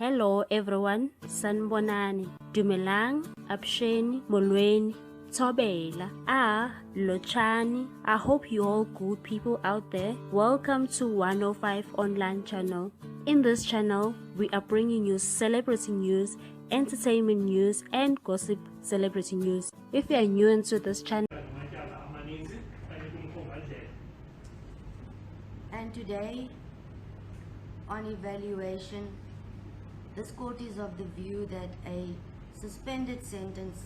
Hello everyone, sanibonani, dumelang, absheni, molweni, thobela, lochani. I hope you all good people out there. Welcome to 105 online channel. In this channel, we are bringing you celebrity news, entertainment news, and gossip celebrity news. If you are new into this channel, and today, on evaluation, this court is of the view that a suspended sentence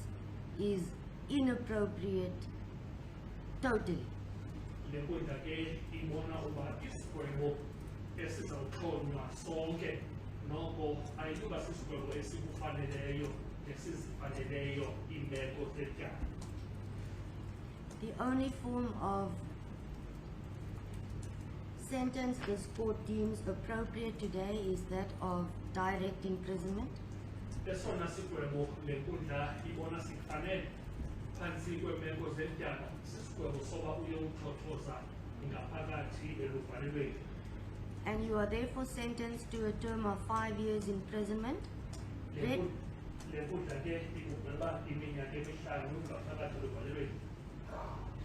is inappropriate totally. The only form of sentence this court deems appropriate today is that of direct imprisonment. And you are therefore sentenced to a term of 5 years imprisonment.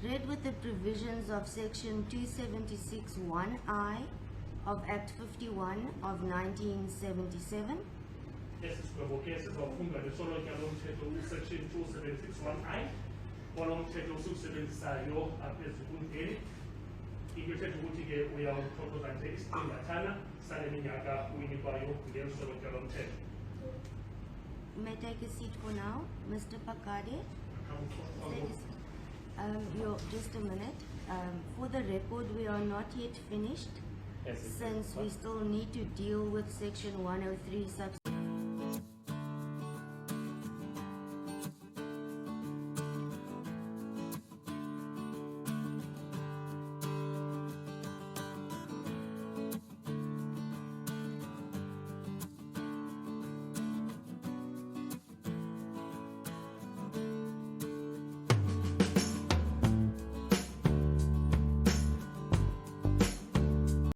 Read with the provisions of section 276(1)(I) of Act 51 of 1977. May I take a seat for now, Mr. Pakade? Just a minute. For the record, we are not yet finished, since we still need to deal with section 103 subsection